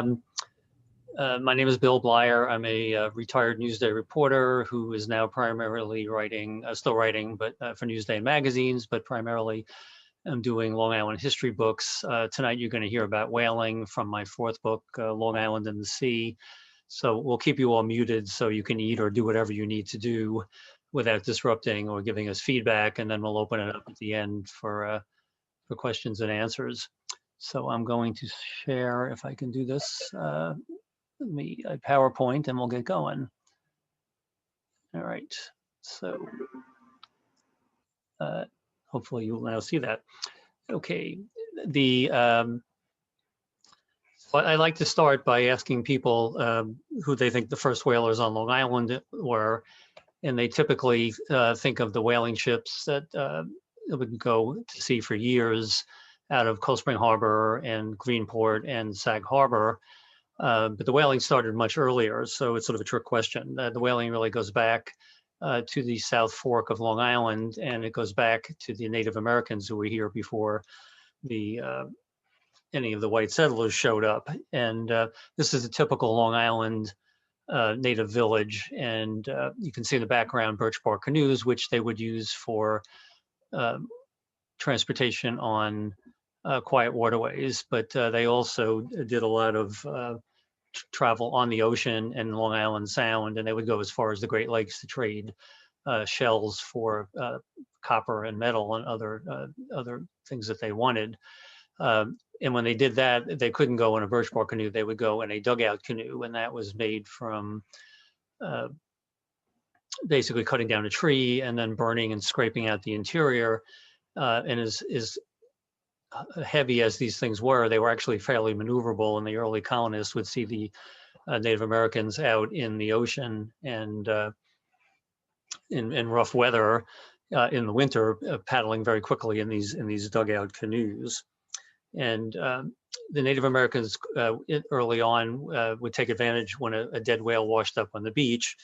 My name is Bill Bleyer. I'm a retired Newsday reporter who is now primarily writing, still writing, but for Newsday magazines, but primarily I'm doing Long Island history books. Tonight you're going to hear about whaling from my fourth book, Long Island and the Sea. So we'll keep you all muted so you can eat or do whatever you need to do without disrupting or giving us feedback, and then we'll open it up at the end for questions and answers. So I'm going to share, if I can do this, a PowerPoint, and we'll get going. All right, so hopefully you'll now see that. Okay, I like to start by asking people who they think the first whalers on Long Island were, and they typically think of the whaling ships that would go to sea for years out of Cold Spring Harbor and Greenport and Sag Harbor. But the whaling started much earlier, so it's sort of a trick question. The whaling really goes back to the South Fork of Long Island, and it goes back to the Native Americans who were here before any of the white settlers showed up. And this is a typical Long Island native village, and you can see in the background birch bark canoes, which they would use for transportation on quiet waterways, but they also did a lot of travel on the ocean and Long Island Sound, and they would go as far as the Great Lakes to trade shells for copper and metal and other things that they wanted. And when they did that, they couldn't go in a birch bark canoe. They would go in a dugout canoe, and that was made from basically cutting down a tree and then burning and scraping out the interior. And as heavy as these things were, they were actually fairly maneuverable, and the early colonists would see the Native Americans out in the ocean and in rough weather in the winter, paddling very quickly in these dugout canoes. And the Native Americans early on would take advantage when a dead whale washed up on the beach,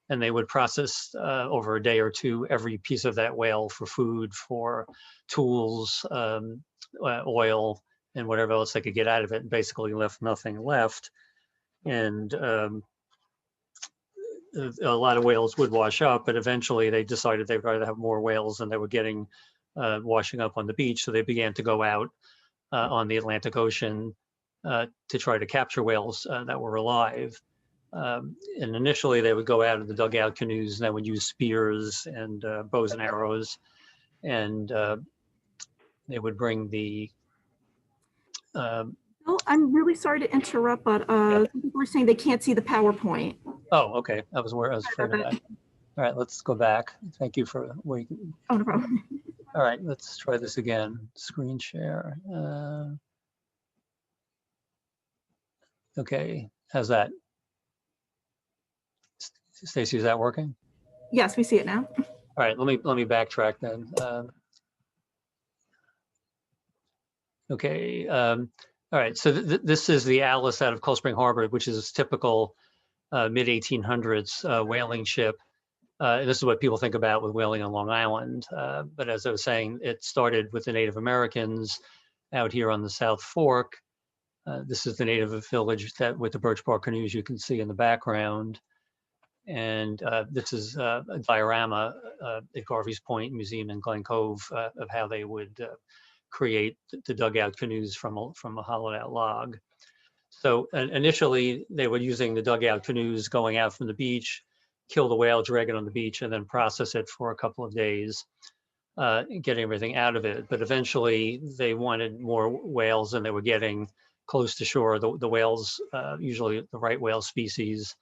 and they would process over a day or two every piece of that whale for food, for tools, oil, and whatever else they could get out of it, and basically left nothing left. And a lot of whales would wash up, but eventually they decided they'd rather have more whales than they were getting washing up on the beach. So they began to go out on the Atlantic Ocean to try to capture whales that were alive. And initially they would go out in the dugout canoes, and they would use spears and bows and arrows, and they would bring the Bill, I'm really sorry to interrupt, but people are saying they can't see the PowerPoint. Oh, okay. I was afraid of that. All right, let's go back. Thank you for waiting. Oh, no problem. All right, let's try this again. Screen share. Okay, how's that? Stacy, is that working? Yes, we see it now. All right, let me backtrack then. Okay. All right. So this is the Alice out of Cold Spring Harbor, which is a typical mid-1800s whaling ship. This is what people think about with whaling on Long Island. But as I was saying, it started with the Native Americans out here on the South Fork. This is the native village that with the birch bark canoes you can see in the background. And this is a diorama at Garvey's Point Museum in Glen Cove of how they would create the dugout canoes from a hollowed out log. So initially they were using the dugout canoes going out from the beach, kill the whale, drag it on the beach, and then process it for a couple of days, getting everything out of it. But eventually they wanted more whales than they were getting close to shore. The whales, usually the right whale species,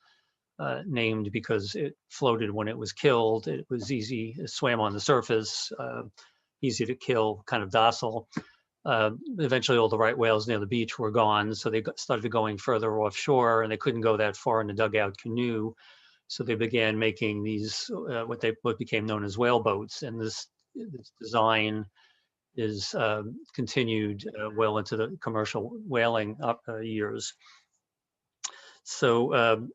named because it floated when it was killed. It was easy, it swam on the surface, easy to kill, kind of docile. Eventually all the right whales near the beach were gone, so they started going further offshore, and they couldn't go that far in a dugout canoe. So they began making these, what became known as whale boats, and this design is continued well into the commercial whaling years. So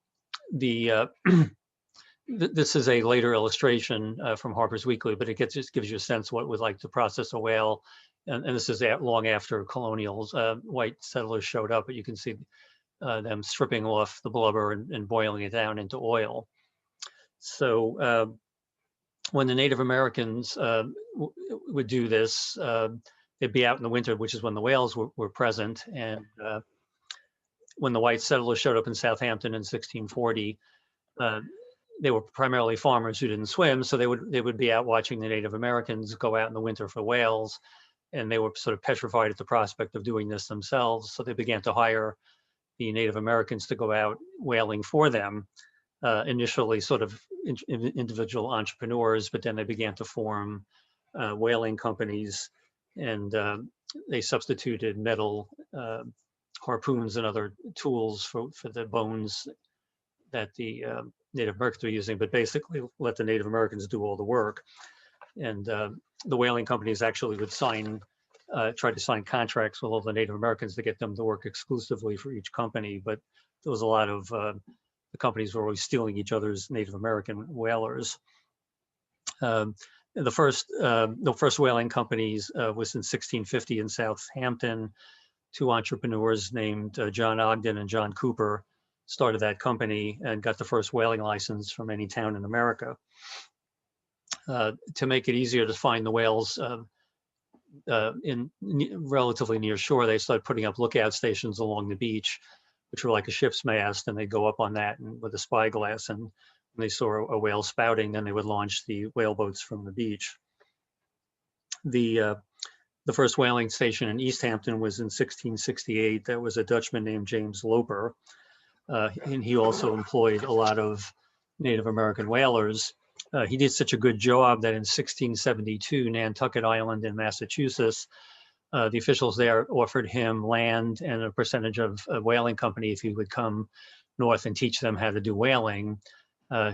this is a later illustration from Harper's Weekly, but it just gives you a sense what it was like to process a whale. And this is long after colonials, white settlers showed up, but you can see them stripping off the blubber and boiling it down into oil. So when the Native Americans would do this, they'd be out in the winter, which is when the whales were present. And when the white settlers showed up in Southampton in 1640, they were primarily farmers who didn't swim, so they would be out watching the Native Americans go out in the winter for whales, and they were sort of petrified at the prospect of doing this themselves. So they began to hire the Native Americans to go out whaling for them. Initially, sort of individual entrepreneurs, but then they began to form whaling companies, and they substituted metal harpoons and other tools for the bones that the Native Americans were using, but basically let the Native Americans do all the work. And the whaling companies actually would try to sign contracts with all the Native Americans to get them to work exclusively for each company. But there was a lot of, the companies were always stealing each other's Native American whalers. The first whaling companies was in 1650 in Southampton. Two entrepreneurs named John Ogden and John Cooper started that company and got the first whaling license from any town in America. To make it easier to find the whales in relatively near shore, they started putting up lookout stations along the beach, which were like a ship's mast, and they'd go up on that and with a spyglass, and when they saw a whale spouting, then they would launch the whale boats from the beach. The first whaling station in East Hampton was in 1668. That was a Dutchman named James Loper. And he also employed a lot of Native American whalers. He did such a good job that in 1672, Nantucket Island in Massachusetts, the officials there offered him land and a percentage of a whaling company if he would come north and teach them how to do whaling.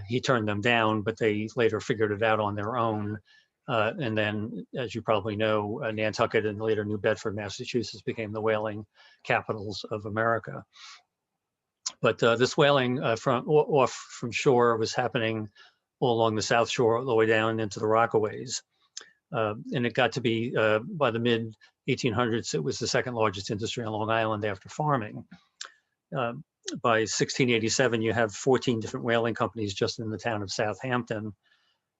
He turned them down, but they later figured it out on their own. And then, as you probably know, Nantucket and later New Bedford, Massachusetts became the whaling capitals of America. But this whaling off from shore was happening all along the South Shore, all the way down into the Rockaways. And it got to be, by the mid 1800s, it was the second largest industry on Long Island after farming. By 1687, you have 14 different whaling companies just in the town of Southampton.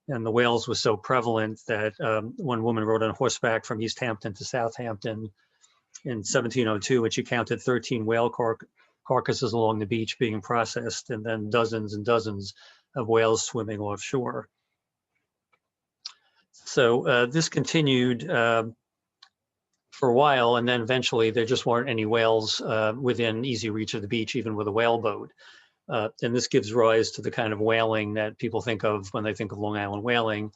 And the whales were so prevalent that one woman rode on horseback from East Hampton to Southampton in 1702, and she counted 13 whale carcasses along the beach being processed, and then dozens and dozens of whales swimming offshore. So this continued for a while, and then eventually there just weren't any whales within easy reach of the beach, even with a whaleboat. And this gives rise to the kind of whaling that people think of when they think of Long Island whaling,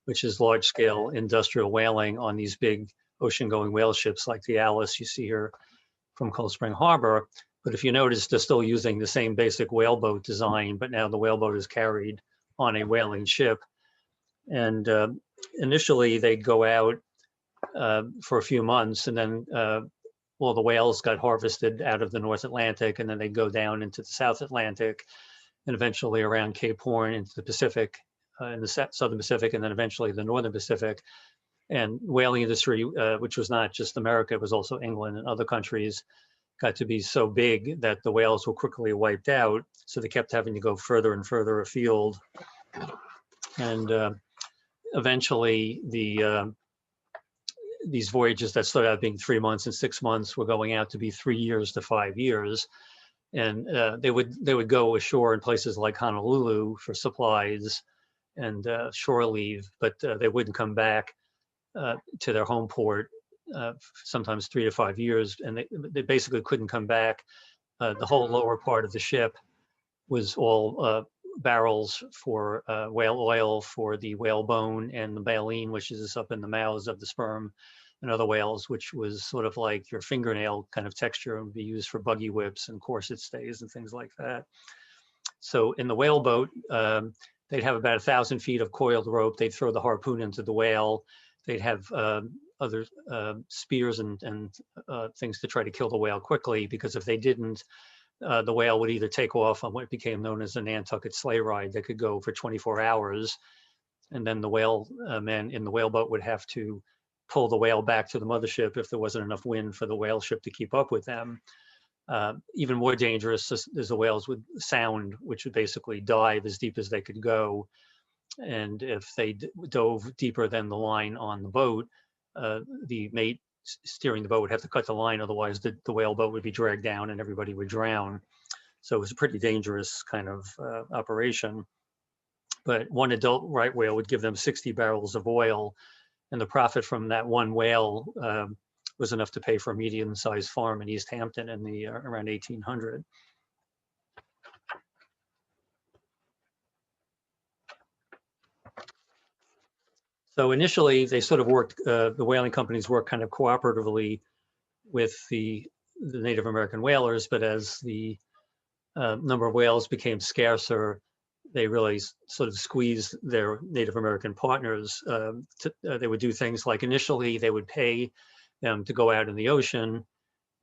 which is large-scale industrial whaling on these big ocean-going whale ships like the Alice you see here from Cold Spring Harbor. But if you notice, they're still using the same basic whaleboat design, but now the whaleboat is carried on a whaling ship. And initially, they'd go out for a few months, and then all the whales got harvested out of the North Atlantic, and then they'd go down into the South Atlantic, and eventually around Cape Horn into the Pacific, in the Southern Pacific, and then eventually the Northern Pacific. And whaling industry, which was not just America, it was also England and other countries, got to be so big that the whales were quickly wiped out. So they kept having to go further and further afield. And eventually these voyages that started out being 3 months and 6 months were going out to be 3 years to 5 years. And they would go ashore in places like Honolulu for supplies and shore leave, but they wouldn't come back to their home port, sometimes 3 to 5 years, and they basically couldn't come back. The whole lower part of the ship was all barrels for whale oil, for the whalebone and the baleen, which is up in the mouths of the sperm and other whales, which was sort of like your fingernail kind of texture and would be used for buggy whips and corset stays and things like that. So in the whaleboat, they'd have about 1,000 feet of coiled rope. They'd throw the harpoon into the whale. They'd have other spears and things to try to kill the whale quickly, because if they didn't, the whale would either take off on what became known as a Nantucket sleigh ride that could go for 24 hours. And then the whale men in the whaleboat would have to pull the whale back to the mothership if there wasn't enough wind for the whale ship to keep up with them. Even more dangerous is the whales would sound, which would basically dive as deep as they could go. And if they dove deeper than the line on the boat, the mate steering the boat would have to cut the line, otherwise the whale boat would be dragged down and everybody would drown. So it was a pretty dangerous kind of operation. But one adult right whale would give them 60 barrels of oil, and the profit from that one whale was enough to pay for a medium-sized farm in East Hampton in the around 1800. So initially, they sort of worked, the whaling companies worked kind of cooperatively with the Native American whalers, but as the number of whales became scarcer, they really sort of squeezed their Native American partners. They would do things like initially they would pay them to go out in the ocean,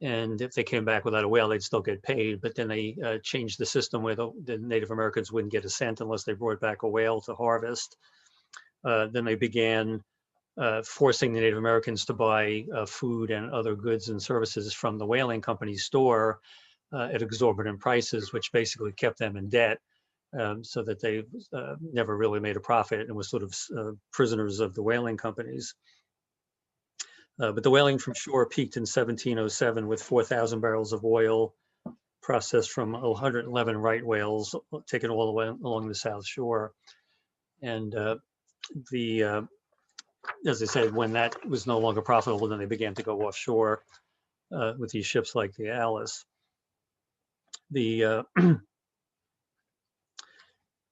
and if they came back without a whale, they'd still get paid. But then they changed the system where the Native Americans wouldn't get a cent unless they brought back a whale to harvest. Then they began forcing the Native Americans to buy food and other goods and services from the whaling company's store at exorbitant prices, which basically kept them in debt, so that they never really made a profit and was sort of prisoners of the whaling companies. But the whaling from shore peaked in 1707 with 4,000 barrels of oil processed from 111 right whales taken all the way along the South Shore. And as I said, when that was no longer profitable, then they began to go offshore with these ships like the Alice.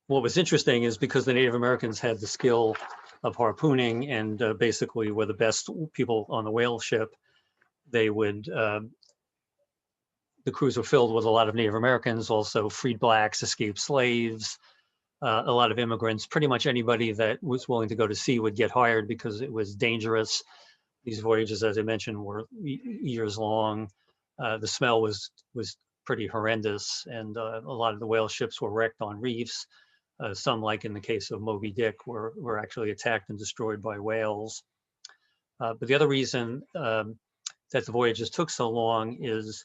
What was interesting is because the Native Americans had the skill of harpooning and basically were the best people on the whale ship, they would, the crews were filled with a lot of Native Americans, also freed blacks, escaped slaves, a lot of immigrants. Pretty much anybody that was willing to go to sea would get hired because it was dangerous. These voyages, as I mentioned, were years long. The smell was pretty horrendous, and a lot of the whale ships were wrecked on reefs. Some, like in the case of Moby Dick, were actually attacked and destroyed by whales. But the other reason that the voyages took so long is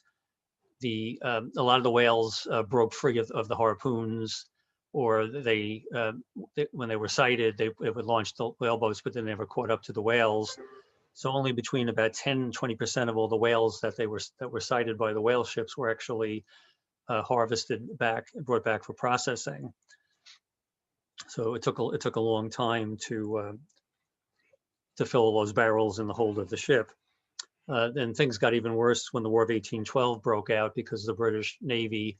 a lot of the whales broke free of the harpoons, or when they were sighted, they would launch the whale boats, but then they never caught up to the whales. So only between about 10 and 20% of all the whales that were sighted by the whale ships were actually harvested back, brought back for processing. So it took a long time to fill all those barrels in the hold of the ship. Then things got even worse when the War of 1812 broke out, because the British Navy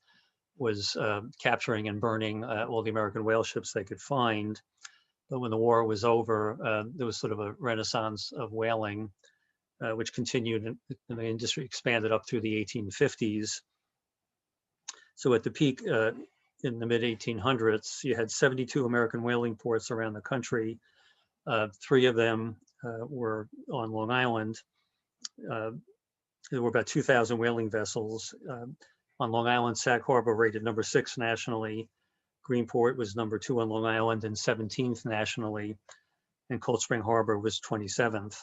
was capturing and burning all the American whale ships they could find. But when the war was over, there was sort of a renaissance of whaling, which continued, and the industry expanded up through the 1850s. So at the peak, in the mid-1800s, you had 72 American whaling ports around the country. 3 of them were on Long Island. There were about 2,000 whaling vessels. On Long Island, Sag Harbor rated number 6 nationally. Greenport was number 2 on Long Island and 17th nationally. And Cold Spring Harbor was 27th.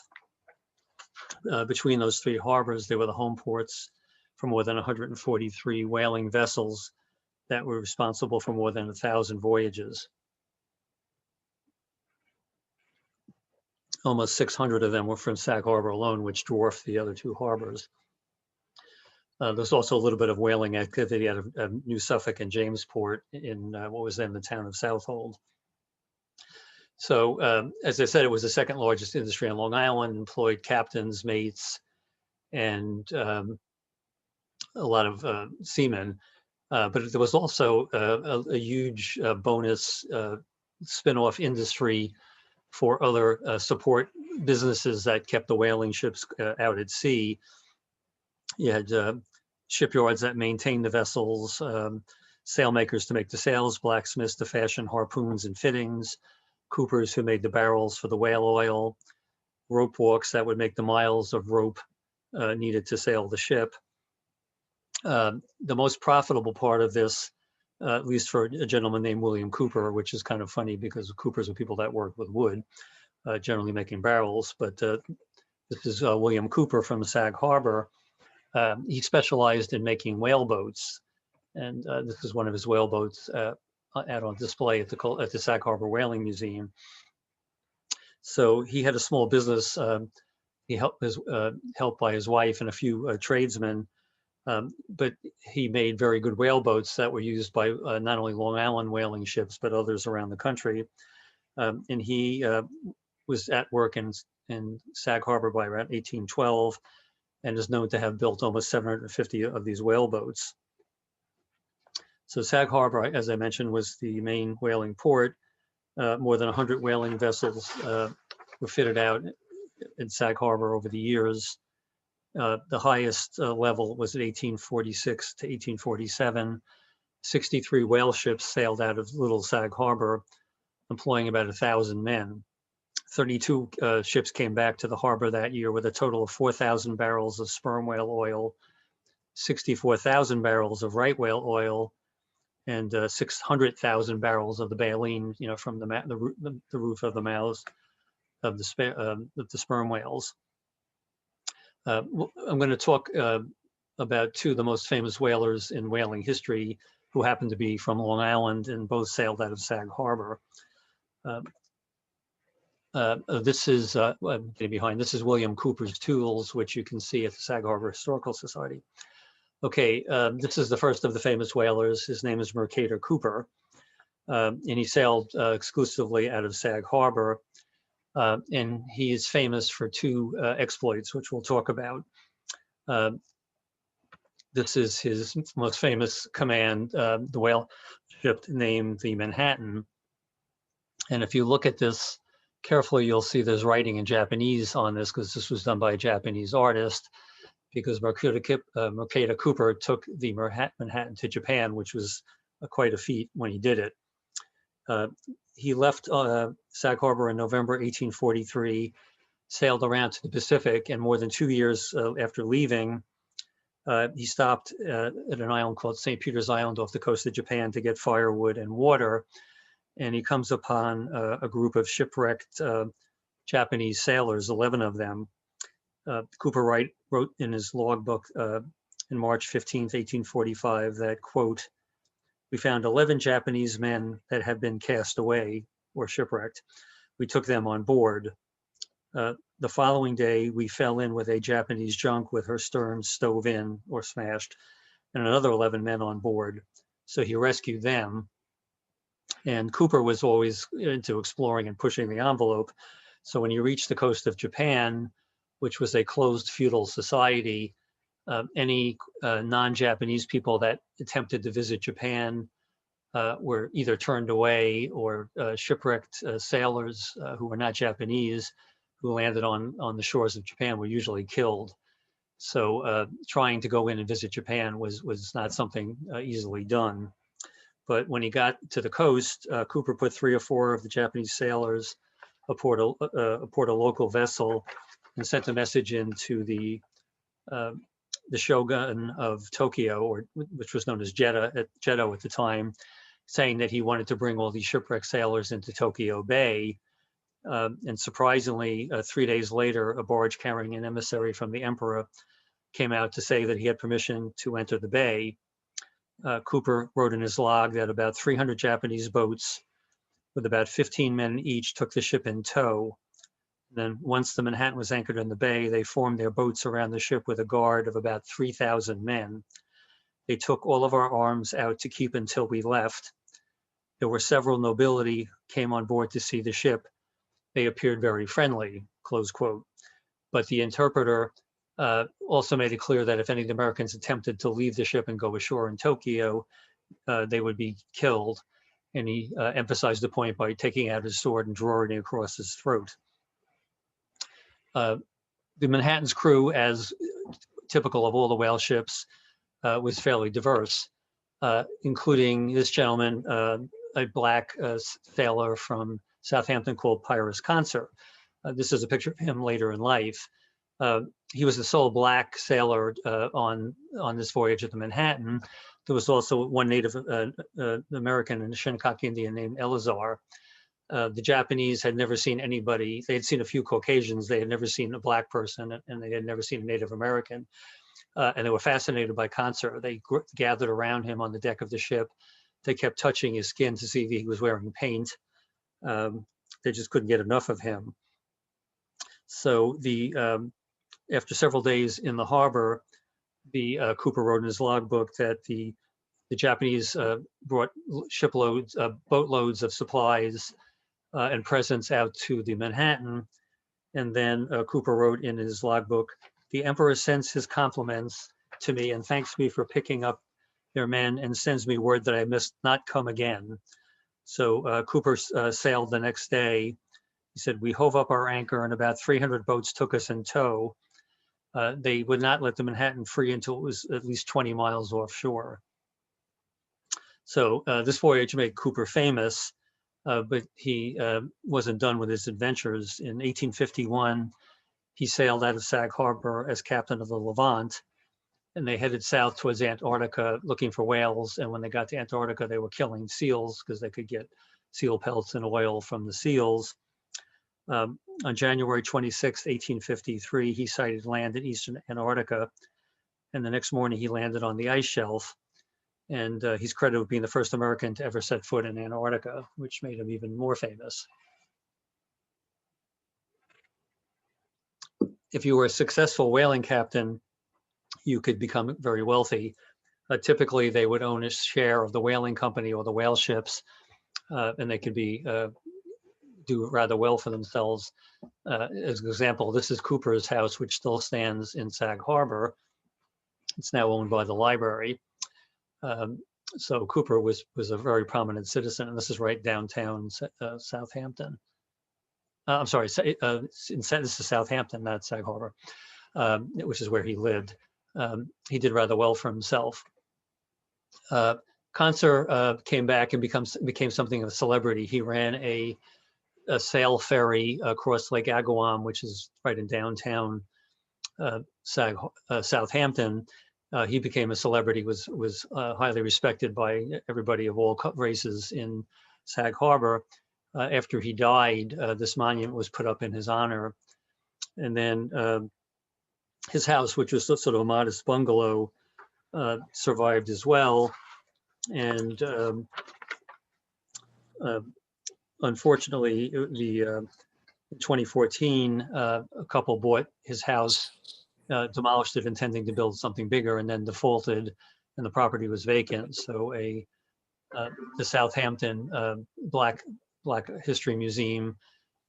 Between those 3 harbors, they were the home ports for more than 143 whaling vessels that were responsible for more than 1,000 voyages. Almost 600 of them were from Sag Harbor alone, which dwarfed the other 2 harbors. There's also a little bit of whaling activity out of New Suffolk and Jamesport in what was then the town of Southold. So as I said, it was the 2nd largest industry on Long Island, employed captains, mates, and a lot of seamen. But there was also a huge bonus spin-off industry for other support businesses that kept the whaling ships out at sea. You had shipyards that maintained the vessels, sailmakers to make the sails, blacksmiths to fashion harpoons and fittings, coopers who made the barrels for the whale oil, rope walks that would make the miles of rope needed to sail the ship. The most profitable part of this, at least for a gentleman named William Cooper, which is kind of funny because Coopers are people that work with wood, generally making barrels. But this is William Cooper from Sag Harbor. He specialized in making whale boats, and this is one of his whale boats out on display at the Sag Harbor Whaling Museum. So he had a small business. He helped by his wife and a few tradesmen, but he made very good whale boats that were used by not only Long Island whaling ships, but others around the country. And he was at work in Sag Harbor by around 1812, and is known to have built almost 750 of these whale boats. So Sag Harbor, as I mentioned, was the main whaling port. More than 100 whaling vessels were fitted out in Sag Harbor over the years. The highest level was in 1846 to 1847. 63 whale ships sailed out of Little Sag Harbor, employing about 1,000 men. 32 ships came back to the harbor that year with a total of 4,000 barrels of sperm whale oil, 64,000 barrels of right whale oil, and 600,000 barrels of the baleen, from the roof of the mouths of the sperm whales. I'm going to talk about two of the most famous whalers in whaling history, who happen to be from Long Island and both sailed out of Sag Harbor. This is This is William Cooper's tools, which you can see at the Sag Harbor Historical Society. Okay, this is the first of the famous whalers. His name is Mercator Cooper, and he sailed exclusively out of Sag Harbor. And he is famous for two exploits, which we'll talk about. This is his most famous command, the whale ship named the Manhattan. And if you look at this carefully, you'll see there's writing in Japanese on this, because this was done by a Japanese artist, because Mercator Cooper took the Manhattan to Japan, which was quite a feat when he did it. He left Sag Harbor in November 1843, sailed around to the Pacific, and more than 2 years after leaving, he stopped at an island called St. Peter's Island off the coast of Japan to get firewood and water. And he comes upon a group of shipwrecked Japanese sailors, 11 of them. Cooper wrote in his logbook in March 15th, 1845, that, quote, "We found 11 Japanese men that had been cast away or shipwrecked. We took them on board. The following day, we fell in with a Japanese junk with her stern stove in or smashed, and another 11 men on board. So he rescued them." And Cooper was always into exploring and pushing the envelope. So when you reach the coast of Japan, which was a closed feudal society, any non-Japanese people that attempted to visit Japan were either turned away, or shipwrecked sailors who were not Japanese, who landed on the shores of Japan, were usually killed. So trying to go in and visit Japan was not something easily done. But when he got to the coast, Cooper put 3 or 4 of the Japanese sailors aboard a local vessel, and sent a message into the shogun of Tokyo, which was known as Jeddah at the time, saying that he wanted to bring all these shipwrecked sailors into Tokyo Bay. And surprisingly, 3 days later, a barge carrying an emissary from the emperor came out to say that he had permission to enter the bay. Cooper wrote in his log that about 300 Japanese boats with about 15 men each took the ship in tow. Then once the Manhattan was anchored in the bay, they formed their boats around the ship with a guard of about 3,000 men. They took all of our arms out to keep until we left. There were several nobility came on board to see the ship. They appeared very friendly, close quote. But the interpreter also made it clear that if any of the Americans attempted to leave the ship and go ashore in Tokyo, they would be killed. And he emphasized the point by taking out his sword and drawing it across his throat. The Manhattan's crew, as typical of all the whale ships, was fairly diverse, including this gentleman, a black sailor from Southampton called Pyrrhus Concert. This is a picture of him later in life. He was the sole black sailor on this voyage of the Manhattan. There was also one Native American and Shinnecock Indian named Eleazar. The Japanese had never seen anybody. They had seen a few Caucasians. They had never seen a black person, and they had never seen a Native American. and they were fascinated by Conser. They gathered around him on the deck of the ship. They kept touching his skin to see if he was wearing paint. They just couldn't get enough of him. So after several days in the harbor, Cooper wrote in his logbook that the Japanese brought boatloads of supplies and presents out to the Manhattan. And then Cooper wrote in his logbook, "The Emperor sends his compliments to me and thanks me for picking up their men and sends me word that I must not come again." So Cooper sailed the next day. He said, "We hove up our anchor and about 300 boats took us in tow. They would not let the Manhattan free until it was at least 20 miles offshore." So this voyage made Cooper famous, but he wasn't done with his adventures. In 1851, he sailed out of Sag Harbor as captain of the Levant, and they headed south towards Antarctica looking for whales. And when they got to Antarctica, they were killing seals because they could get seal pelts and oil from the seals. On January 26, 1853, he sighted land in eastern Antarctica, and the next morning he landed on the ice shelf. And he's credited with being the first American to ever set foot in Antarctica, which made him even more famous. If you were a successful whaling captain, you could become very wealthy. Typically, they would own a share of the whaling company or the whale ships, and they could do rather well for themselves. As an example, this is Cooper's house, which still stands in Sag Harbor. It's now owned by the library. So Cooper was a very prominent citizen, and this is right downtown Southampton. I'm sorry, this is Southampton, not Sag Harbor, which is where he lived. He did rather well for himself. Conser came back and became something of a celebrity. He ran a sail ferry across Lake Agawam, which is right in downtown Southampton. He became a celebrity, was highly respected by everybody of all races in Sag Harbor. After he died, this monument was put up in his honor. And then his house, which was sort of a modest bungalow, survived as well. And unfortunately, in 2014, a couple bought his house, demolished it intending to build something bigger, and then defaulted, and the property was vacant. So the Southampton Black History Museum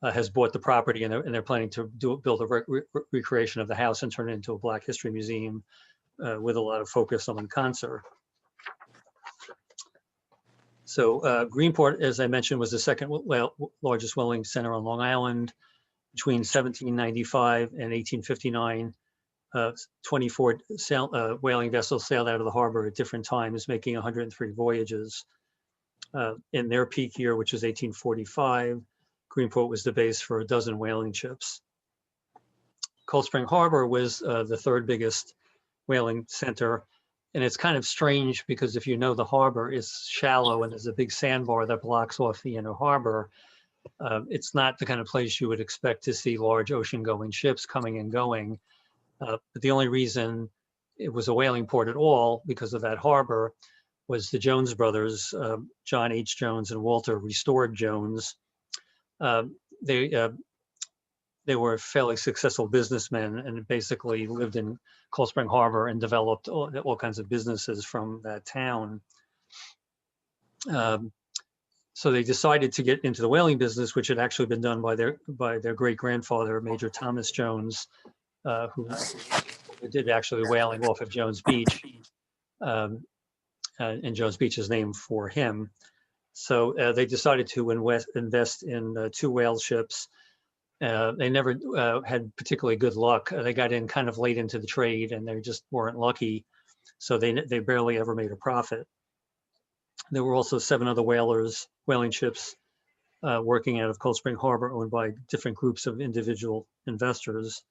has bought the property, and they're planning to build a recreation of the house and turn it into a Black History Museum with a lot of focus on Conser. So Greenport, as I mentioned, was the second largest whaling center on Long Island. Between 1795 and 1859, 24 whaling vessels sailed out of the harbor at different times, making 103 voyages. In their peak year, which was 1845, Greenport was the base for a dozen whaling ships. Cold Spring Harbor was the third biggest whaling center. And it's kind of strange because if you know the harbor is shallow and there's a big sandbar that blocks off the inner harbor, it's not the kind of place you would expect to see large ocean-going ships coming and going. But the only reason it was a whaling port at all, because of that harbor, was the Jones brothers, John H. Jones and Walter Restored Jones. They were fairly successful businessmen and basically lived in Cold Spring Harbor and developed all kinds of businesses from that town. So they decided to get into the whaling business, which had actually been done by their great-grandfather, Major Thomas Jones, who did actually whaling off of Jones Beach. And Jones Beach is named for him. So they decided to invest in 2 whale ships. They never had particularly good luck. They got in kind of late into the trade and they just weren't lucky. So they barely ever made a profit. There were also 7 other whaling ships working out of Cold Spring Harbor, owned by different groups of individual investors.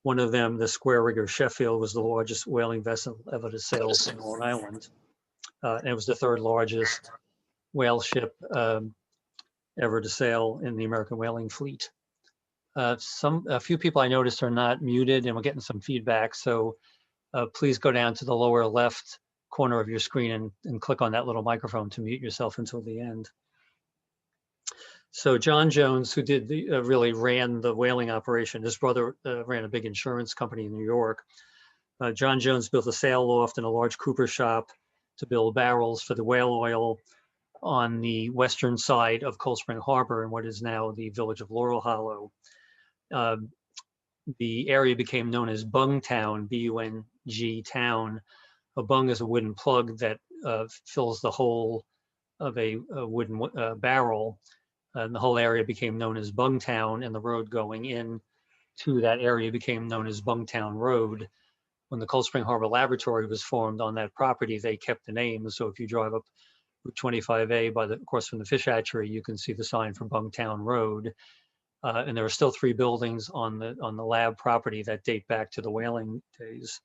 One of them, the square rigger Sheffield, was the largest whaling vessel ever to sail from Long Island. And it was the 3rd largest whale ship ever to sail in the American whaling fleet. A few people I noticed are not muted, and we're getting some feedback. So please go down to the lower left corner of your screen and click on that little microphone to mute yourself until the end. So John Jones, who did really ran the whaling operation, his brother ran a big insurance company in New York. John Jones built a sail loft and a large cooper shop to build barrels for the whale oil on the western side of Cold Spring Harbor in what is now the village of Laurel Hollow. The area became known as Bungtown, B-U-N-G town. A bung is a wooden plug that fills the hole of a wooden barrel. And the whole area became known as Bungtown, and the road going in to that area became known as Bungtown Road. When the Cold Spring Harbor Laboratory was formed on that property, they kept the name. So if you drive up Route 25A across from the fish hatchery, you can see the sign for Bungtown Road. And there are still 3 buildings on the lab property that date back to the whaling days.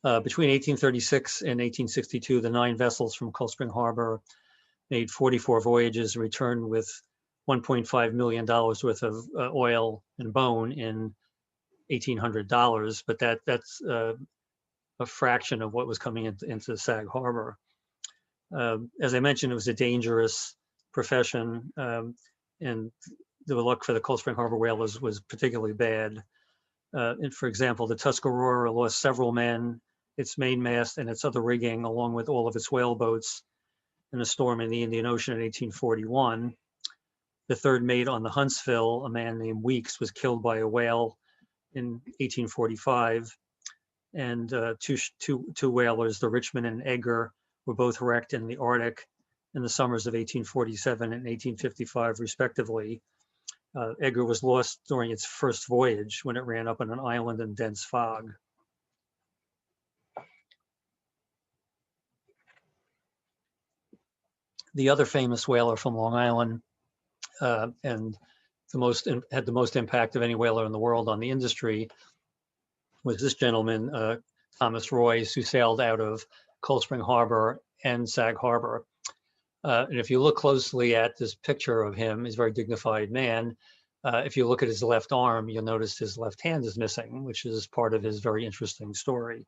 Between 1836 and 1862, the 9 vessels from Cold Spring Harbor made 44 voyages, returned with $1.5 million worth of oil and bone in $1,800, but that's a fraction of what was coming into Sag Harbor. As I mentioned, it was a dangerous profession, and the luck for the Cold Spring Harbor whalers was particularly bad. And for example, the Tuscarora lost several men, its mainmast and its other rigging, along with all of its whale boats in a storm in the Indian Ocean in 1841. The third mate on the Huntsville, a man named Weeks, was killed by a whale in 1845. And two whalers, the Richmond and Edgar, were both wrecked in the Arctic in the summers of 1847 and 1855, respectively. Edgar was lost during its first voyage when it ran up on an island in dense fog. The other famous whaler from Long Island, and had the most impact of any whaler in the world on the industry, was this gentleman, Thomas Royce, who sailed out of Cold Spring Harbor and Sag Harbor. And if you look closely at this picture of him, he's a very dignified man. If you look at his left arm, you'll notice his left hand is missing, which is part of his very interesting story.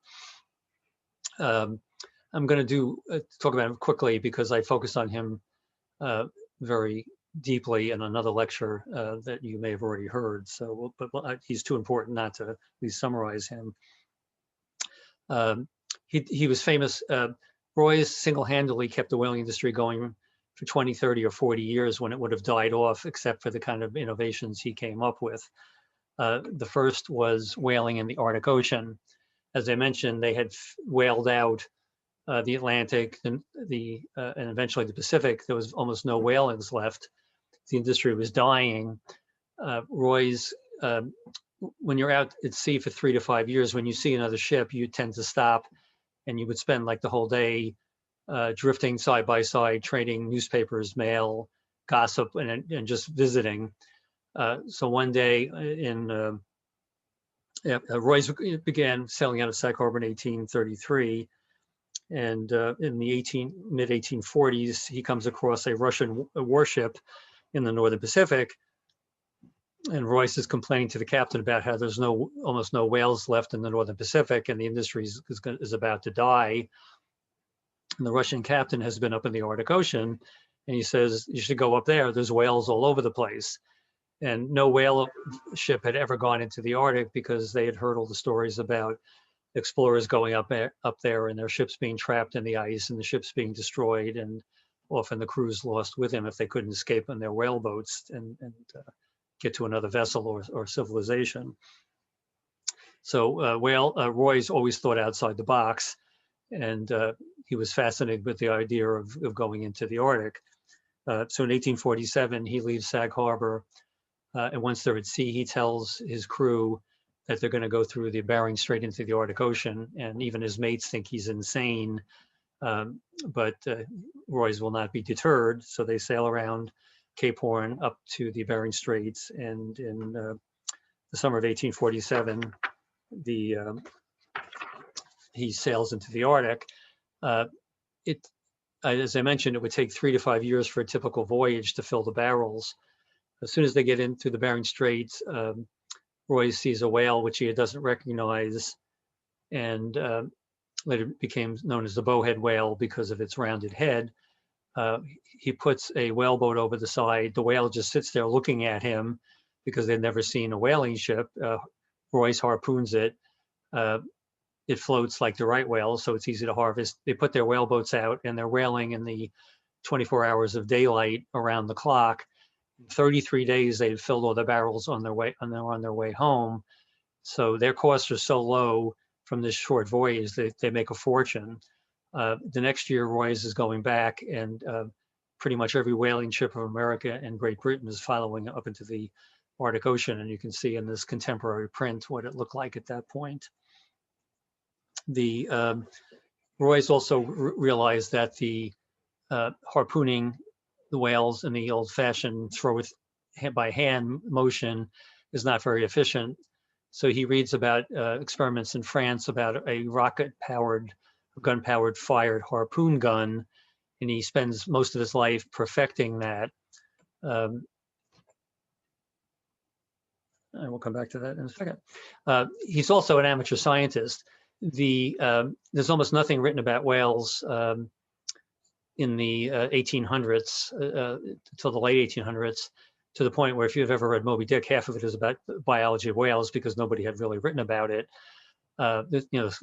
I'm going to talk about him quickly because I focused on him very deeply in another lecture that you may have already heard. So, but he's too important not to at least summarize him. He was famous. Royce single-handedly kept the whaling industry going for 20, 30, or 40 years when it would have died off, except for the kind of innovations he came up with. The first was whaling in the Arctic Ocean. As I mentioned, they had whaled out the Atlantic and eventually the Pacific. There was almost no whalings left. The industry was dying. Royce, when you're out at sea for 3 to 5 years, when you see another ship, you tend to stop, and you would spend like the whole day drifting side by side, trading newspapers, mail, gossip, and just visiting. So one day Royce began sailing out of Sag Harbor in 1833. And in the mid-1840s, he comes across a Russian warship in the Northern Pacific. And Royce is complaining to the captain about how there's almost no whales left in the Northern Pacific, and the industry is about to die. And the Russian captain has been up in the Arctic Ocean, and he says, you should go up there. There's whales all over the place. And no whale ship had ever gone into the Arctic because they had heard all the stories about explorers going up there and their ships being trapped in the ice and the ships being destroyed, and often the crews lost with them if they couldn't escape in their whaleboats and get to another vessel or civilization. So Royce always thought outside the box, and he was fascinated with the idea of going into the Arctic. So in 1847, he leaves Sag Harbor, and once they're at sea, he tells his crew that they're going to go through the Bering Strait into the Arctic Ocean, and even his mates think he's insane, but Royce will not be deterred, so they sail around Cape Horn up to the Bering Straits, and in the summer of 1847, he sails into the Arctic. As I mentioned, it would take 3 to 5 years for a typical voyage to fill the barrels. As soon as they get into the Bering Straits, Royce sees a whale which he doesn't recognize, and later became known as the Bowhead Whale because of its rounded head. He puts a whaleboat over the side. The whale just sits there looking at him because they've never seen a whaling ship. Royce harpoons it. It floats like the right whale, so it's easy to harvest. They put their whaleboats out and they're whaling in the 24 hours of daylight around the clock. In 33 days, they've filled all the barrels on their way home. So their costs are so low from this short voyage that they make a fortune. The next year, Royce is going back, and pretty much every whaling ship of America and Great Britain is following up into the Arctic Ocean. And you can see in this contemporary print what it looked like at that point. Royce also realized that the harpooning the whales in the old-fashioned throw with by hand motion is not very efficient. So he reads about experiments in France about a rocket-powered, gun-powered fired harpoon gun, and he spends most of his life perfecting that. And we'll come back to that in a second. He's also an amateur scientist. There's almost nothing written about whales in the 1800s until the late 1800s, to the point where if you've ever read Moby Dick, half of it is about the biology of whales because nobody had really written about it. A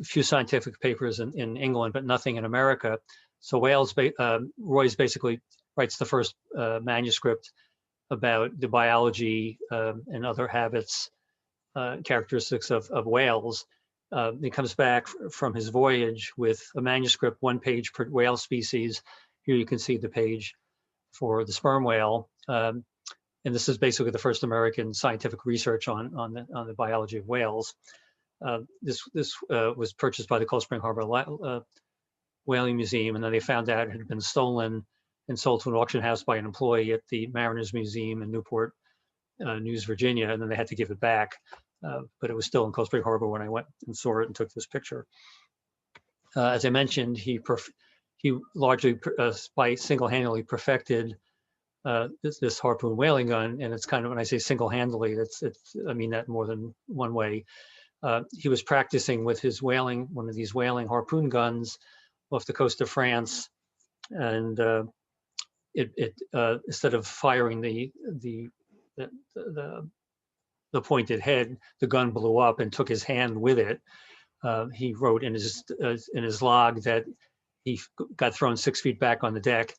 few scientific papers in England, but nothing in America. So Royce basically writes the first manuscript about the biology and other habits, characteristics of whales. He comes back from his voyage with a manuscript, 1 page per whale species. Here you can see the page for the sperm whale. And this is basically the first American scientific research on the biology of whales. This was purchased by the Cold Spring Harbor Whaling Museum, and then they found out it had been stolen and sold to an auction house by an employee at the Mariners Museum in Newport News, Virginia, and then they had to give it back. But it was still in Cold Spring Harbor when I went and saw it and took this picture. As I mentioned, he largely single-handedly perfected this harpoon whaling gun, and it's kind of, when I say single-handedly, I mean that more than one way. He was practicing with his one of these whaling harpoon guns off the coast of France, and instead of firing the pointed head, the gun blew up and took his hand with it. He wrote in his log that he got thrown 6 feet back on the deck.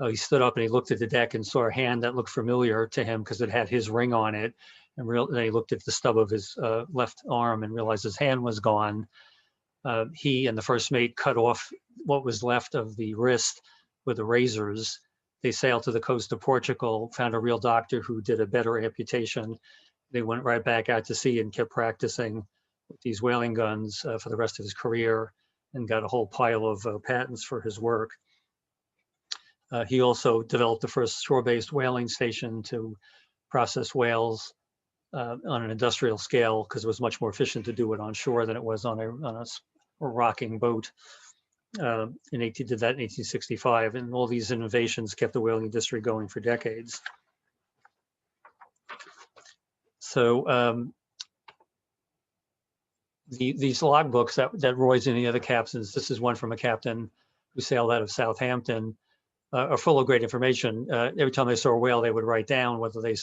He stood up and he looked at the deck and saw a hand that looked familiar to him because it had his ring on it. And then he looked at the stub of his left arm and realized his hand was gone. He and the first mate cut off what was left of the wrist with the razors. They sailed to the coast of Portugal, found a real doctor who did a better amputation. They went right back out to sea and kept practicing with these whaling guns for the rest of his career, and got a whole pile of patents for his work. He also developed the first shore-based whaling station to process whales on an industrial scale, because it was much more efficient to do it on shore than it was on a rocking boat. Did that in 1865, and all these innovations kept the whaling industry going for decades. So these logbooks that Royce and the other captains, this is one from a captain who sailed out of Southampton, are full of great information. Every time they saw a whale, they would write down whether they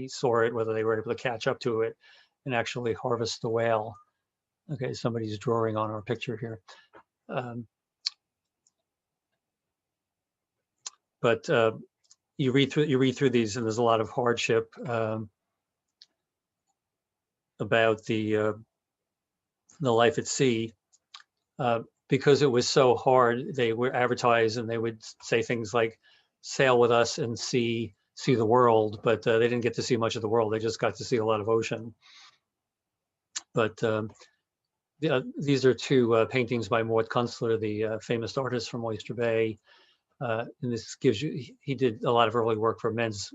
saw it, whether they were able to catch up to it and actually harvest the whale. Okay, somebody's drawing on our picture here. But you read through these, and there's a lot of hardship about the life at sea. Because it was so hard, they were advertised and they would say things like, sail with us and see the world, but they didn't get to see much of the world. They just got to see a lot of ocean. But these are two paintings by Mort Kunstler, the famous artist from Oyster Bay. And this gives you, he did a lot of early work for men's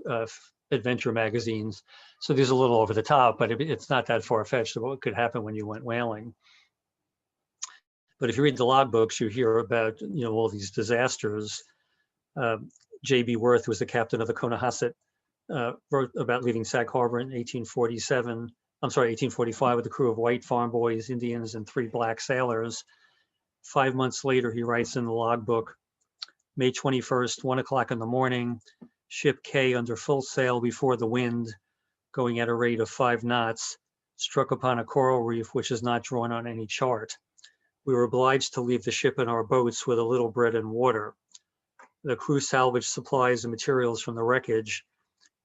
adventure magazines. So these are a little over the top, but it's not that far-fetched of what could happen when you went whaling. But if you read the logbooks, you hear about all these disasters. J.B. Worth, who was the captain of the Cohasset, wrote about leaving Sag Harbor in 1847 I'm sorry, 1845, with a crew of white farm boys, Indians, and 3 black sailors. 5 months later, he writes in the logbook, May 21st, 1 o'clock in the morning, ship K under full sail before the wind, going at a rate of 5 knots, struck upon a coral reef which is not drawn on any chart. We were obliged to leave the ship in our boats with a little bread and water. The crew salvaged supplies and materials from the wreckage,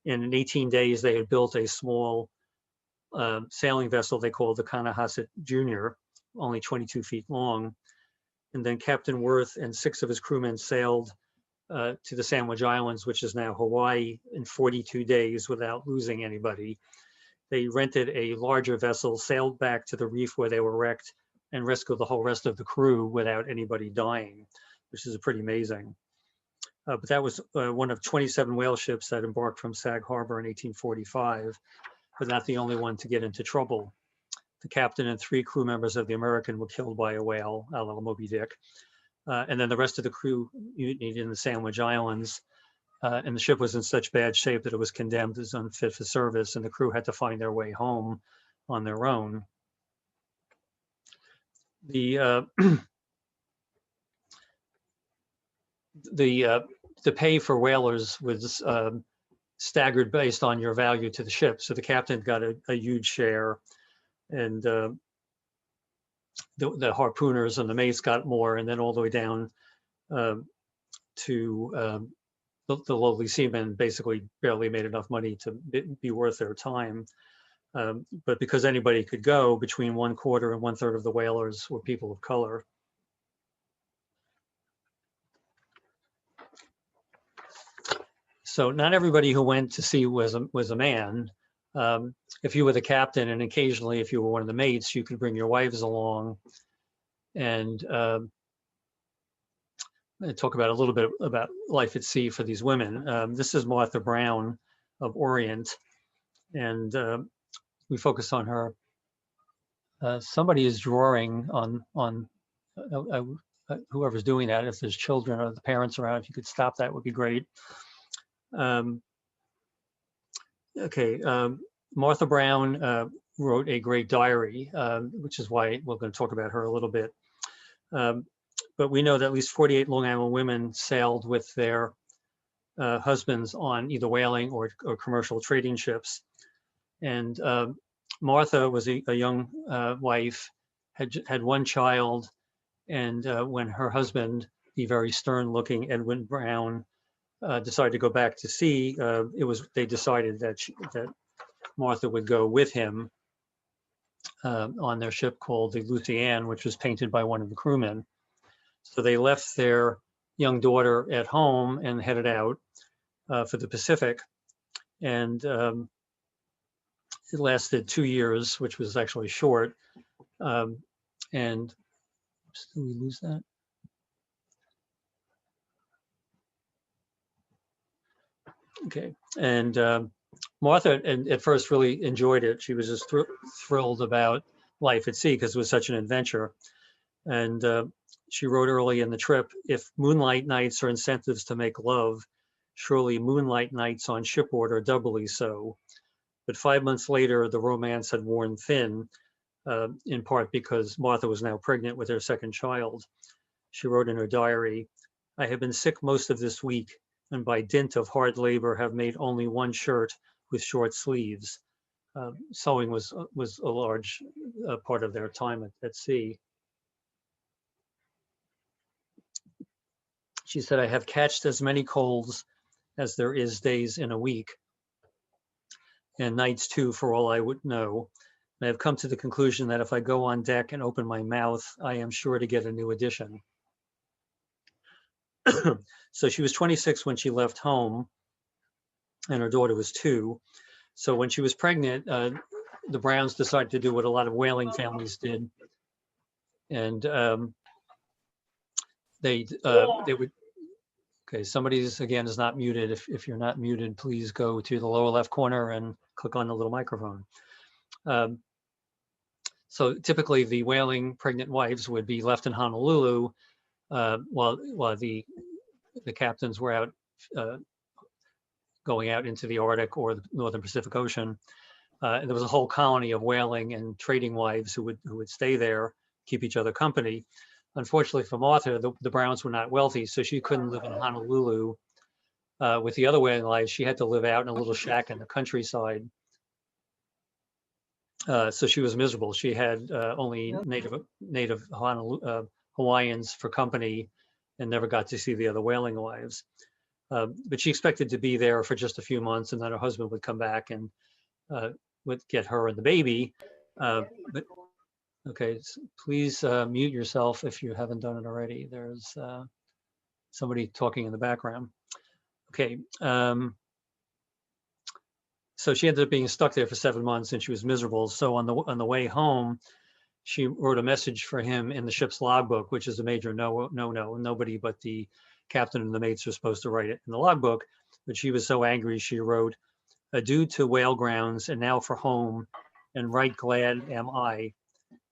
and in 18 days they had built a small sailing vessel they called the Conohasset Junior, only 22 feet long. And then Captain Worth and 6 of his crewmen sailed to the Sandwich Islands, which is now Hawaii, in 42 days without losing anybody. They rented a larger vessel, sailed back to the reef where they were wrecked, and rescued the whole rest of the crew without anybody dying, which is pretty amazing. But that was one of 27 whale ships that embarked from Sag Harbor in 1845, but not the only one to get into trouble. The captain and 3 crew members of the American were killed by a whale, a la Moby Dick. And then the rest of the crew mutinied in the Sandwich Islands. And the ship was in such bad shape that it was condemned as unfit for service, and the crew had to find their way home on their own. The pay for whalers was staggered based on your value to the ship. So the captain got a huge share, and the harpooners and the mates got more, and then all the way down to the lowly seamen basically barely made enough money to be worth their time. But because anybody could go, between 1/4 and 1/3 of the whalers were people of color. So not everybody who went to sea was a man. If you were the captain, and occasionally if you were one of the mates, you could bring your wives along and talk about a little bit about life at sea for these women. This is Martha Brown of Orient, and we focus on her. Somebody is drawing on whoever's doing that. If there's children or the parents around, if you could stop, that would be great. Martha Brown wrote a great diary, which is why we're going to talk about her a little bit. But we know that at least 48 Long Island women sailed with their husbands on either whaling or commercial trading ships. And Martha was a young wife, had 1 child, and when her husband, the very stern-looking Edwin Brown, decided to go back to sea, they decided that Martha would go with him on their ship called the Lucy Ann, which was painted by one of the crewmen. So they left their young daughter at home and headed out for the Pacific. And it lasted 2 years, which was actually short. And did we lose that? Okay. And Martha at first really enjoyed it. She was just thrilled about life at sea because it was such an adventure. And she wrote early in the trip, if moonlight nights are incentives to make love, surely moonlight nights on shipboard are doubly so. But 5 months later, the romance had worn thin, in part because Martha was now pregnant with her 2nd child. She wrote in her diary, I have been sick most of this week, and by dint of hard labor have made only 1 shirt with short sleeves. Sewing was a large part of their time at sea. She said, I have catched as many colds as there is days in a week, and nights too, for all I would know. I have come to the conclusion that if I go on deck and open my mouth, I am sure to get a new edition. So she was 26 when she left home, and her daughter was 2. So when she was pregnant, the Browns decided to do what a lot of whaling families did. And they would, okay, somebody's again is not muted. If you're not muted, please go to the lower left corner and click on the little microphone. So typically the whaling pregnant wives would be left in Honolulu while the captains were out going out into the Arctic or the Northern Pacific Ocean. And there was a whole colony of whaling and trading wives who would stay there, keep each other company. Unfortunately for Martha, the Browns were not wealthy, so she couldn't live in Honolulu with the other whaling wives. She had to live out in a little shack in the countryside. So she was miserable. She had only native Hawaiians for company, and never got to see the other whaling wives. But she expected to be there for just a few months, and then her husband would come back and would get her and the baby. But okay, so please mute yourself if you haven't done it already. There's somebody talking in the background. Okay. So she ended up being stuck there for 7 months, and she was miserable. So on the way home, she wrote a message for him in the ship's logbook, which is a major no. Nobody but the captain and the mates are supposed to write it in the logbook. But she was so angry, she wrote, "Adieu to whale grounds, and now for home, and right glad am I.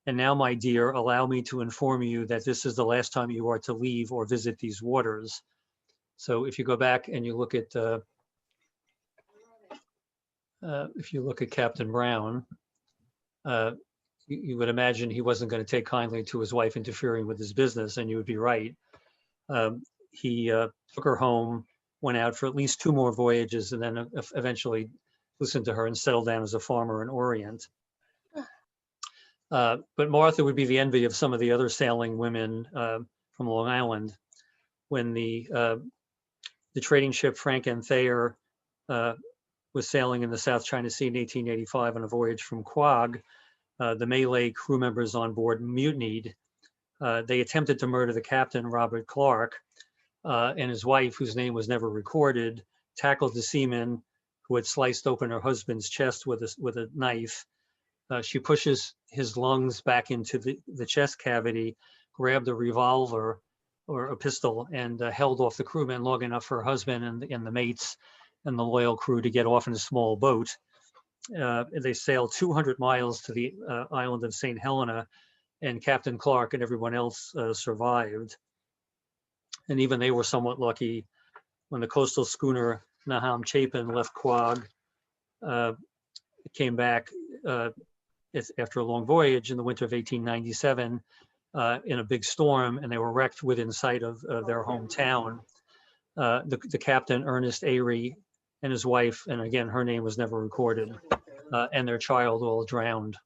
And now, my dear, allow me to inform you that this is the last time you are to leave or visit these waters." So if you go back and you look at Captain Brown, you would imagine he wasn't going to take kindly to his wife interfering with his business, and you would be right. He took her home, went out for at least 2 more voyages, and then eventually listened to her and settled down as a farmer in Orient. But Martha would be the envy of some of the other sailing women from Long Island. When the trading ship Frank and Thayer was sailing in the South China Sea in 1885 on a voyage from Quogue, the Malay crew members on board mutinied. They attempted to murder the captain, Robert Clark, and his wife, whose name was never recorded, tackled the seaman who had sliced open her husband's chest with a knife. She pushes his lungs back into the chest cavity, grabbed a revolver or a pistol, and held off the crewmen long enough for her husband and the mates and the loyal crew to get off in a small boat. They sailed 200 miles to the island of St. Helena, and Captain Clark and everyone else survived. And even they were somewhat lucky when the coastal schooner Naham Chapin left Quogue. It came back after a long voyage in the winter of 1897 in a big storm, and they were wrecked within sight of their hometown. The captain, Ernest Airy, and his wife, and again, her name was never recorded, and their child all drowned.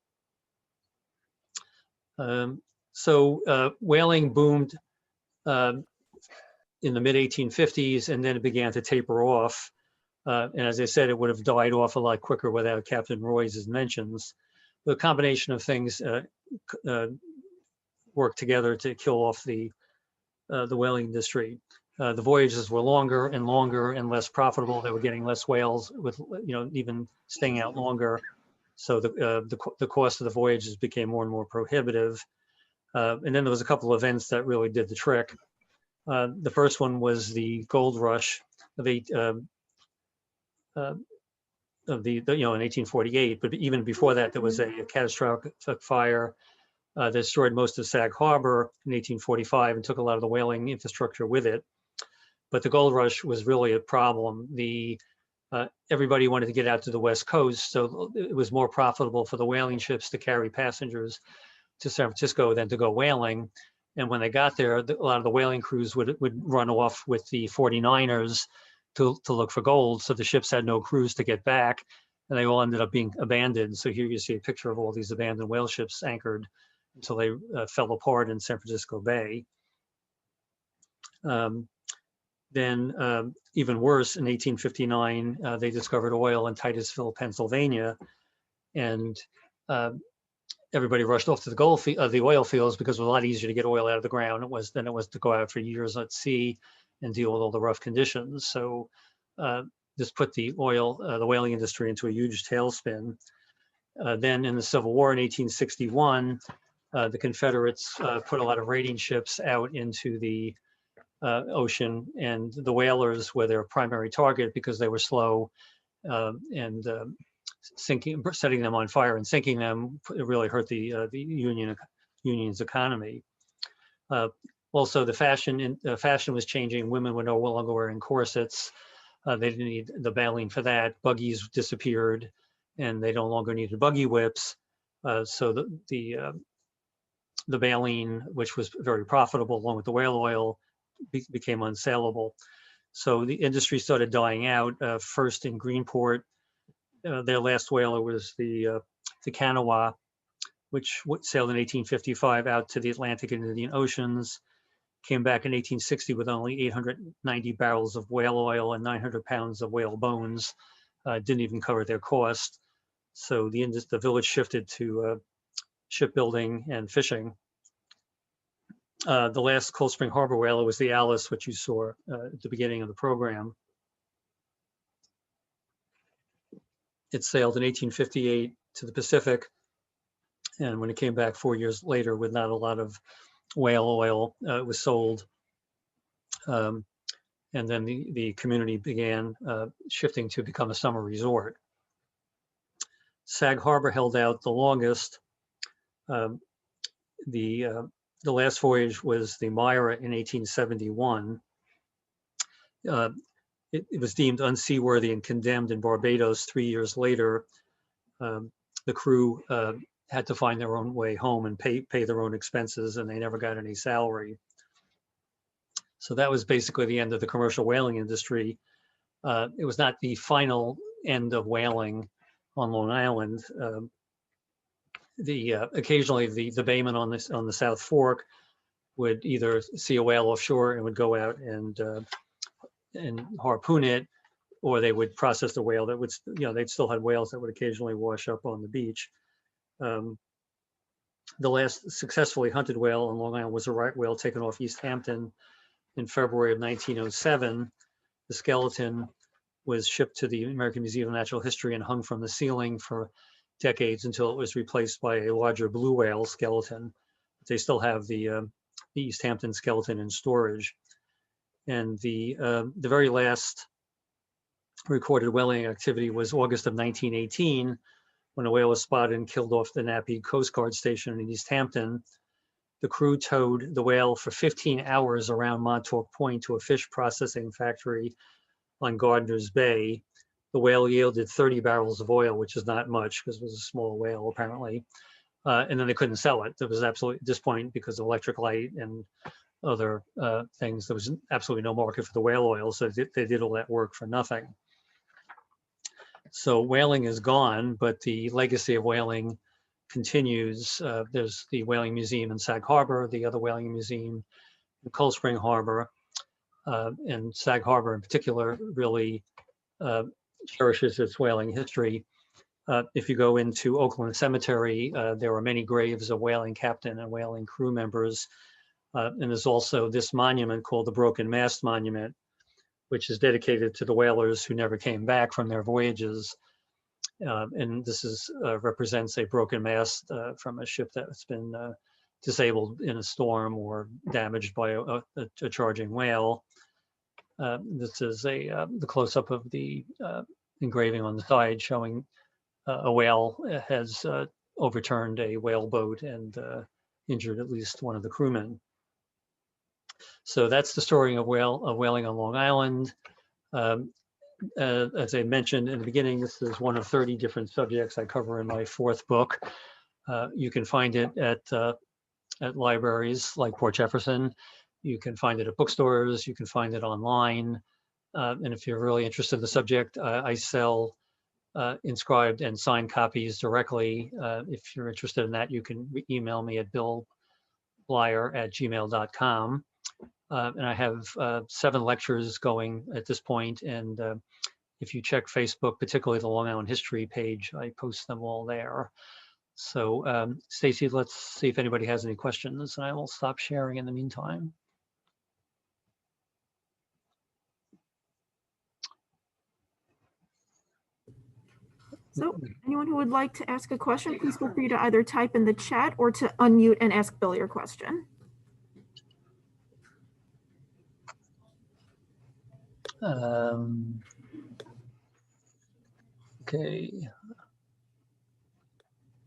So whaling boomed in the mid-1850s, and then it began to taper off. And as I said, it would have died off a lot quicker without Captain Royce's mentions. The combination of things worked together to kill off the whaling industry. The voyages were longer and less profitable. They were getting less whales, with even staying out longer. So the cost of the voyages became more and more prohibitive. And then there was a couple of events that really did the trick. The first one was the gold rush of in 1848. But even before that, there was a catastrophic fire that destroyed most of Sag Harbor in 1845 and took a lot of the whaling infrastructure with it. But the gold rush was really a problem. Everybody wanted to get out to the West Coast, so it was more profitable for the whaling ships to carry passengers to San Francisco than to go whaling. And when they got there, a lot of the whaling crews would run off with the 49ers to look for gold. So the ships had no crews to get back, and they all ended up being abandoned. So here you see a picture of all these abandoned whale ships anchored until they fell apart in San Francisco Bay. Then even worse, in 1859, they discovered oil in Titusville, Pennsylvania, and everybody rushed off to the oil fields because it was a lot easier to get oil out of the ground than it was to go out for years at sea and deal with all the rough conditions. So this put the whaling industry into a huge tailspin. Then in the Civil War in 1861, the Confederates put a lot of raiding ships out into the ocean, and the whalers were their primary target because they were slow and setting them on fire and sinking them. It really hurt the union's economy. Also, the fashion was changing. Women were no longer wearing corsets. They didn't need the baleen for that. Buggies disappeared. and they no longer needed buggy whips. So the baleen, which was very profitable along with the whale oil, became unsaleable. So the industry started dying out, first in Greenport. Their last whaler was the Kanawha, which sailed in 1855 out to the Atlantic and Indian Oceans, came back in 1860 with only 890 barrels of whale oil and 900 pounds of whale bones. Didn't even cover their cost. So the village shifted to shipbuilding and fishing. The last Cold Spring Harbor whaler was the Alice, which you saw at the beginning of the program. It sailed in 1858 to the Pacific, and when it came back 4 years later with not a lot of whale oil, it was sold. And then the community began shifting to become a summer resort. Sag Harbor held out the longest. The last voyage was the Myra in 1871. It was deemed unseaworthy and condemned in Barbados 3 years later. The crew had to find their own way home and pay their own expenses, and they never got any salary. So that was basically the end of the commercial whaling industry. It was not the final end of whaling on Long Island. Occasionally the baymen on the South Fork would either see a whale offshore and would go out and harpoon it, or they would process the whale that would, they'd still had whales that would occasionally wash up on the beach. The last successfully hunted whale on Long Island was a right whale taken off East Hampton in February of 1907. The skeleton was shipped to the American Museum of Natural History and hung from the ceiling for decades until it was replaced by a larger blue whale skeleton. They still have the East Hampton skeleton in storage. And the very last recorded whaling activity was August of 1918, when a whale was spotted and killed off the Nappy Coast Guard Station in East Hampton. The crew towed the whale for 15 hours around Montauk Point to a fish processing factory on Gardiner's Bay. The whale yielded 30 barrels of oil, which is not much because it was a small whale apparently. And then they couldn't sell it. There was absolutely, at this point, because of electric light and other things, there was absolutely no market for the whale oil. So they did all that work for nothing. So whaling is gone, but the legacy of whaling continues. There's the Whaling Museum in Sag Harbor, the other whaling museum in Cold Spring Harbor, and Sag Harbor in particular really cherishes its whaling history. If you go into Oakland Cemetery, there are many graves of whaling captain and whaling crew members. And there's also this monument called the Broken Mast Monument, which is dedicated to the whalers who never came back from their voyages. And this represents a broken mast from a ship that's been disabled in a storm or damaged by a charging whale. This is the close-up of the engraving on the side showing a whale has overturned a whale boat and injured at least one of the crewmen. So that's the story of whaling on Long Island. As I mentioned in the beginning, this is one of 30 different subjects I cover in my fourth book. You can find it at libraries like Port Jefferson. You can find it at bookstores. You can find it online. And if you're really interested in the subject, I sell inscribed and signed copies directly. If you're interested in that, you can email me at billbleyer@gmail.com. And I have 7 lectures going at this point. And if you check Facebook, particularly the Long Island History page, I post them all there. So Stacy, let's see if anybody has any questions, and I will stop sharing in the meantime. So anyone who would like to ask a question, please feel free to either type in the chat or to unmute and ask Bill your question. Okay.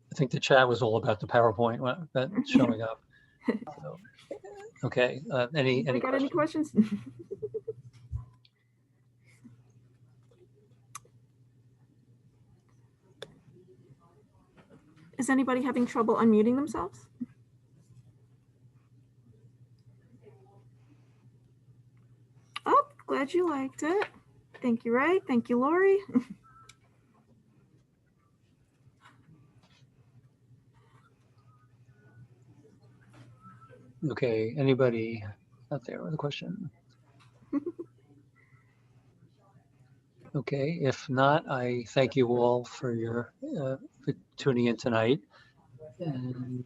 I think the chat was all about the PowerPoint that's showing up. So, okay. Any questions? Is anybody having trouble unmuting themselves? Oh, glad you liked it. Thank you, Ray. Thank you, Lori. Okay, anybody out there with a question? Okay, if not, I thank you all for your for tuning in tonight. And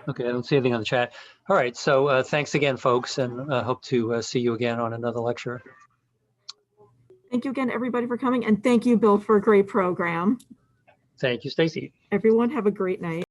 okay, I don't see anything on the chat. All right, so thanks again, folks, and hope to see you again on another lecture. Thank you again, everybody, for coming. And thank you, Bill, for a great program. Thank you, Stacy. Everyone have a great night.